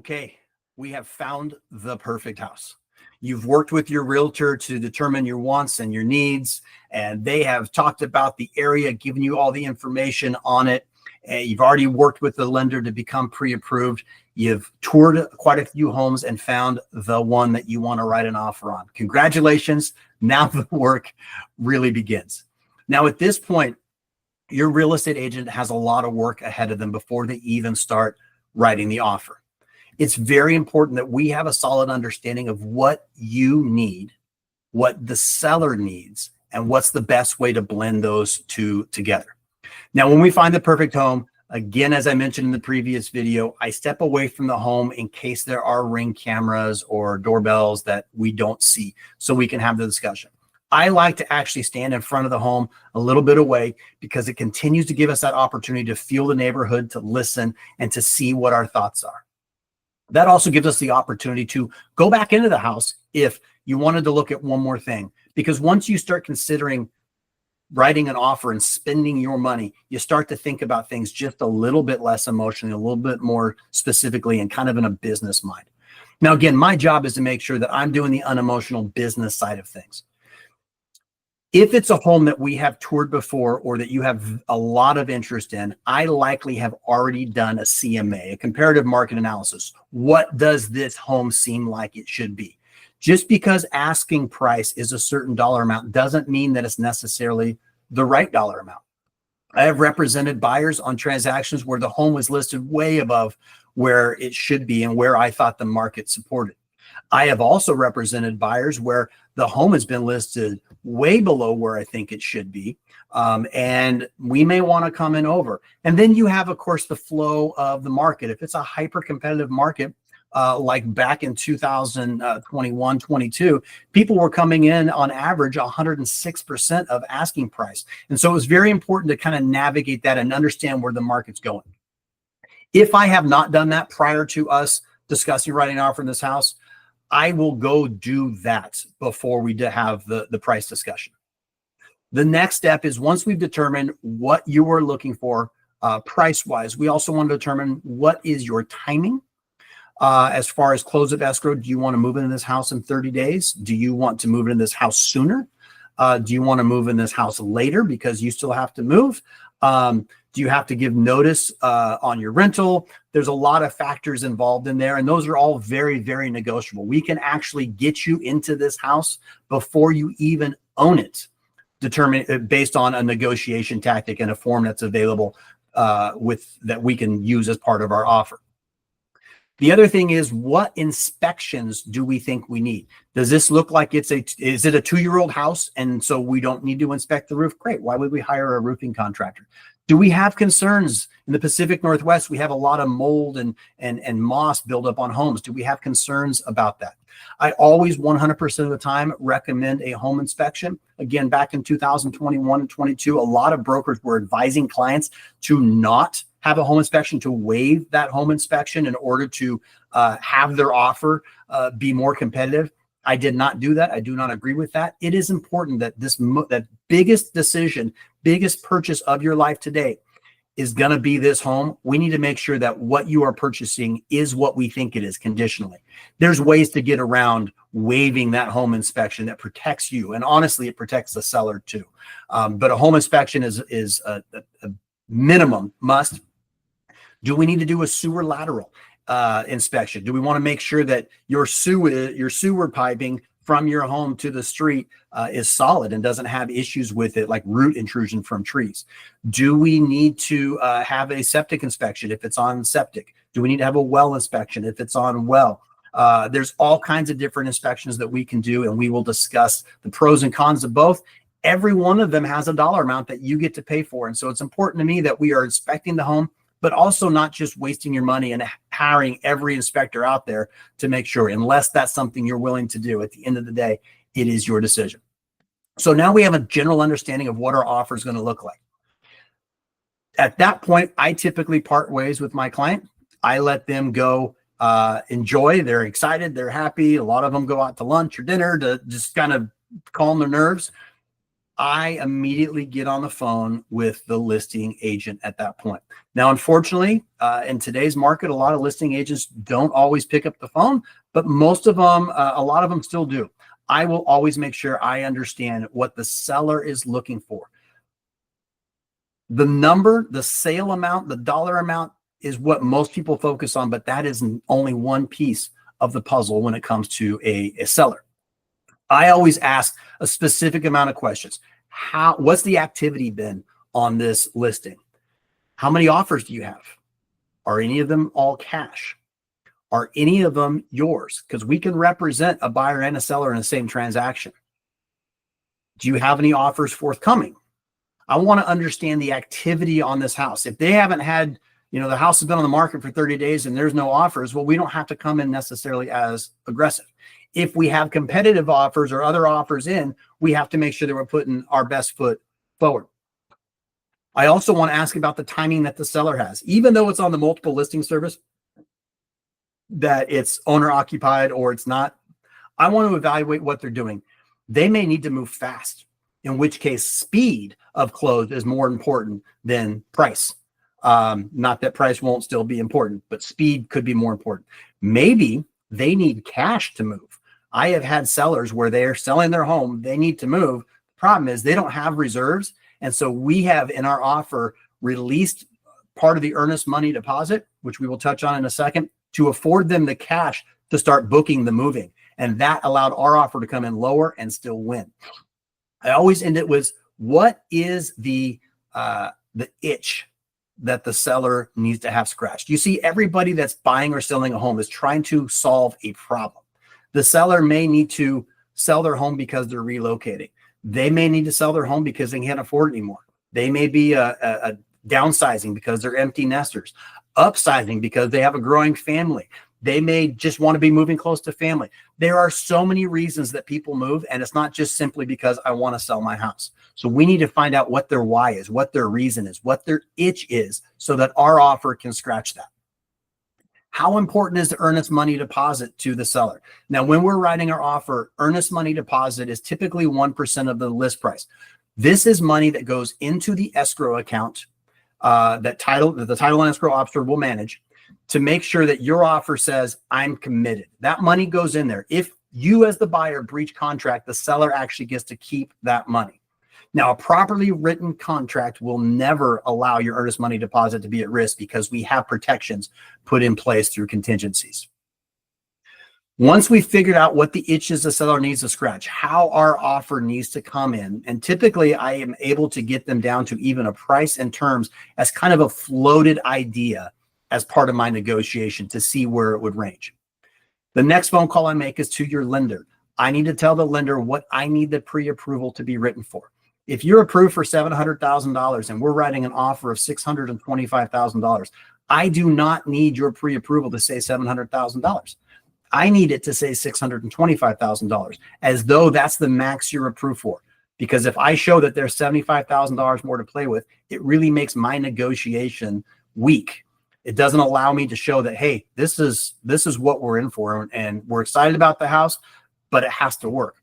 Okay, we have found the perfect house. You've worked with your realtor to determine your wants and your needs, and they have talked about the area, given you all the information on it. And you've already worked with the lender to become pre-approved. You've toured quite a few homes and found the one that you want to write an offer on. Congratulations. Now the work really begins. Now, at this point, your real estate agent has a lot of work ahead of them before they even start writing the offer. It's very important that we have a solid understanding of what you need, what the seller needs, and what's the best way to blend those two together. Now, when we find the perfect home, again, as I mentioned in the previous video, I step away from the home in case there are Ring cameras or doorbells that we don't see, so we can have the discussion. I like to actually stand in front of the home a little bit away because it continues to give us that opportunity to feel the neighborhood, to listen, and to see what our thoughts are. That also gives us the opportunity to go back into the house if you wanted to look at one more thing, because once you start considering writing an offer and spending your money, you start to think about things just a little bit less emotionally, a little bit more specifically, and kind of in a business mind. Now, again, my job is to make sure that I'm doing the unemotional business side of things. If it's a home that we have toured before or that you have a lot of interest in, I likely have already done a CMA, a comparative market analysis. What does this home seem like it should be? Just because asking price is a certain dollar amount doesn't mean that it's necessarily the right dollar amount. I have represented buyers on transactions where the home was listed way above where it should be and where I thought the market supported. I have also represented buyers where the home has been listed way below where I think it should be. And we may want to come in over. And then you have, of course, the flow of the market. If it's a hyper competitive market, like back in 2021, 22, people were coming in on average 106% of asking price. And so it was very important to kind of navigate that and understand where the market's going. If I have not done that prior to us discussing writing an offer in this house, I will go do that before we have the price discussion. The next step is, once we've determined what you are looking for price-wise, we also want to determine what is your timing as far as close of escrow. Do you want to move into this house in 30 days? Do you want to move in this house sooner? Do you want to move in this house later because you still have to move? Do you have to give notice on your rental? There's a lot of factors involved in there, and those are all very, very negotiable. We can actually get you into this house before you even own it, determine based on a negotiation tactic and a form that's available that we can use as part of our offer. The other thing is, what inspections do we think we need? Does this look like is it a 2-year-old house and so we don't need to inspect the roof? Great. Why would we hire a roofing contractor? Do we have concerns in the Pacific Northwest? We have a lot of mold and moss buildup on homes. Do we have concerns about that? I always 100% of the time recommend a home inspection. Again, back in 2021 and 22, a lot of brokers were advising clients to not have a home inspection, to waive that home inspection in order to have their offer be more competitive. I did not do that. I do not agree with that. It is important that that biggest decision, biggest purchase of your life today is going to be this home. We need to make sure that what you are purchasing is what we think it is conditionally. There's ways to get around waiving that home inspection that protects you. And honestly, it protects the seller too. But a home inspection is a minimum must. Do we need to do a sewer lateral inspection? Do we want to make sure that your sewer piping from your home to the street is solid and doesn't have issues with it, like root intrusion from trees? Do we need to have a septic inspection if it's on septic? Do we need to have a well inspection if it's on well? There's all kinds of different inspections that we can do, and we will discuss the pros and cons of both. Every one of them has a dollar amount that you get to pay for. And so it's important to me that we are inspecting the home, but also not just wasting your money and hiring every inspector out there to make sure, unless that's something you're willing to do. At the end of the day, it is your decision. So now we have a general understanding of what our offer is going to look like. At that point, I typically part ways with my client. I let them go enjoy. They're excited. They're happy. A lot of them go out to lunch or dinner to just kind of calm their nerves. I immediately get on the phone with the listing agent at that point. Now, unfortunately, in today's market, a lot of listing agents don't always pick up the phone, but most of them, a lot of them still do. I will always make sure I understand what the seller is looking for. The number, the sale amount, the dollar amount is what most people focus on, but that is only one piece of the puzzle when it comes to a seller. I always ask a specific amount of questions. What's the activity been on this listing? How many offers do you have? Are any of them all cash? Are any of them yours? Because we can represent a buyer and a seller in the same transaction. Do you have any offers forthcoming? I want to understand the activity on this house. If they haven't had, the house has been on the market for 30 days and there's no offers, well, we don't have to come in necessarily as aggressive. If we have competitive offers or other offers in, we have to make sure that we're putting our best foot forward. I also want to ask about the timing that the seller has. Even though it's on the multiple listing service, that it's owner occupied or it's not, I want to evaluate what they're doing. They may need to move fast, in which case speed of close is more important than price. Not that price won't still be important, but speed could be more important. Maybe they need cash to move. I have had sellers where they're selling their home, they need to move. The problem is they don't have reserves. And so we have in our offer released part of the earnest money deposit, which we will touch on in a second, to afford them the cash to start booking the moving. And that allowed our offer to come in lower and still win. I always end it with, what is the itch that the seller needs to have scratched? You see, everybody that's buying or selling a home is trying to solve a problem. The seller may need to sell their home because they're relocating. They may need to sell their home because they can't afford it anymore. They may be a downsizing because they're empty nesters, upsizing because they have a growing family. They may just want to be moving close to family. There are so many reasons that people move, and it's not just simply because I want to sell my house. So we need to find out what their why is, what their reason is, what their itch is, so that our offer can scratch that. How important is the earnest money deposit to the seller? Now, when we're writing our offer, earnest money deposit is typically 1% of the list price. This is money that goes into the escrow account that the title and escrow officer will manage to make sure that your offer says, I'm committed. That money goes in there. If you as the buyer breach contract, the seller actually gets to keep that money. Now, a properly written contract will never allow your earnest money deposit to be at risk because we have protections put in place through contingencies. Once we figured out what the itches the seller needs to scratch, how our offer needs to come in, and typically I am able to get them down to even a price and terms as kind of a floated idea as part of my negotiation to see where it would range. The next phone call I make is to your lender. I need to tell the lender what I need the pre-approval to be written for. If you're approved for $700,000 and we're writing an offer of $625,000, I do not need your pre-approval to say $700,000. I need it to say $625,000, as though that's the max you're approved for. Because if I show that there's $75,000 more to play with, it really makes my negotiation weak. It doesn't allow me to show that, hey, this is what we're in for, and we're excited about the house, but it has to work.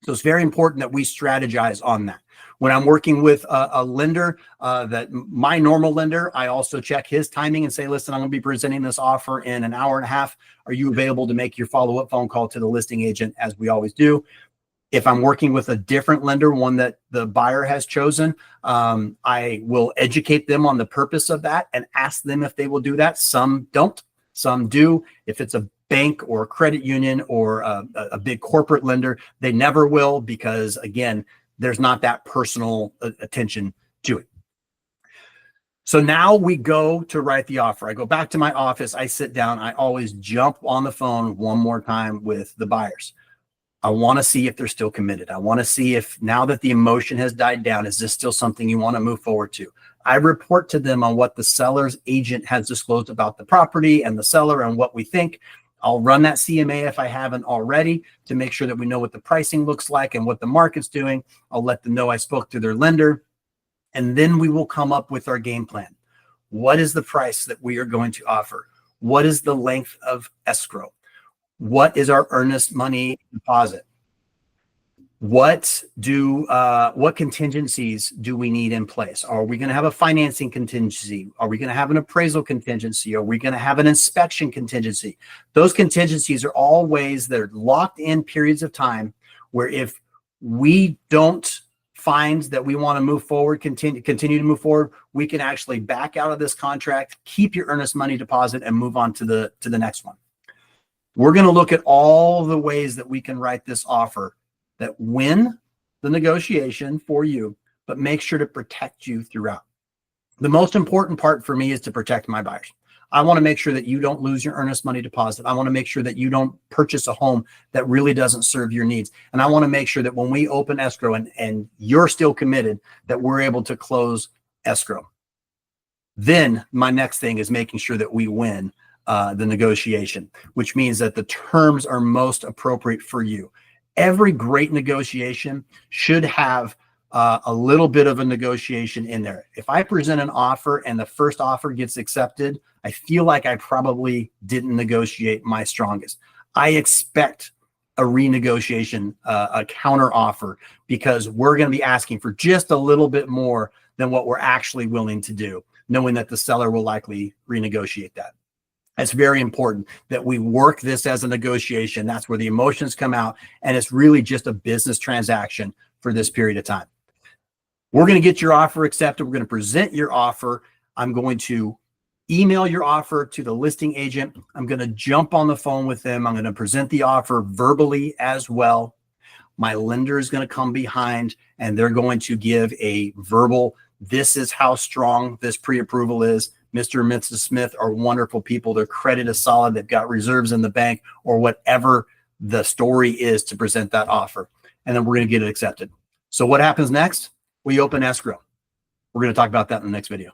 So it's very important that we strategize on that. When I'm working with a lender, that my normal lender, I also check his timing and say, listen, I'm going to be presenting this offer in an hour and a half. Are you available to make your follow-up phone call to the listing agent, as we always do? If I'm working with a different lender, one that the buyer has chosen, I will educate them on the purpose of that and ask them if they will do that. Some don't, some do. If it's a bank or a credit union or a big corporate lender, they never will, because again, there's not that personal attention to it. So now we go to write the offer. I go back to my office, I sit down, I always jump on the phone one more time with the buyers. I want to see if they're still committed. I want to see if, now that the emotion has died down, is this still something you want to move forward to? I report to them on what the seller's agent has disclosed about the property and the seller and what we think. I'll run that CMA if I haven't already, to make sure that we know what the pricing looks like and what the market's doing. I'll let them know I spoke to their lender, and then we will come up with our game plan. What is the price that we are going to offer? What is the length of escrow? What is our earnest money deposit? what contingencies do we need in place? Are we going to have a financing contingency? Are we going to have an appraisal contingency? Are we going to have an inspection contingency? Those contingencies are all ways that are locked in periods of time where if we don't find that we want to move forward, continue to move forward, we can actually back out of this contract, keep your earnest money deposit, and move on to the next one. We're going to look at all the ways that we can write this offer that win the negotiation for you, but make sure to protect you throughout. The most important part for me is to protect my buyers. I want to make sure that you don't lose your earnest money deposit. I want to make sure that you don't purchase a home that really doesn't serve your needs. And I want to make sure that when we open escrow and you're still committed, that we're able to close escrow. Then my next thing is making sure that we win the negotiation, which means that the terms are most appropriate for you. Every great negotiation should have a little bit of a negotiation in there. If I present an offer and the first offer gets accepted, I feel like I probably didn't negotiate my strongest. I expect a renegotiation, a counter offer, because we're going to be asking for just a little bit more than what we're actually willing to do, knowing that the seller will likely renegotiate that. It's very important that we work this as a negotiation. That's where the emotions come out, and it's really just a business transaction for this period of time. We're going to get your offer accepted. We're going to present your offer. I'm going to email your offer to the listing agent. I'm going to jump on the phone with them. I'm going to present the offer verbally as well. My lender is going to come behind, and they're going to give a verbal, this is how strong this pre-approval is. Mr. and Mrs. Smith are wonderful people. Their credit is solid. They've got reserves in the bank, or whatever the story is to present that offer. And then we're going to get it accepted. So what happens next? We open escrow. We're going to talk about that in the next video.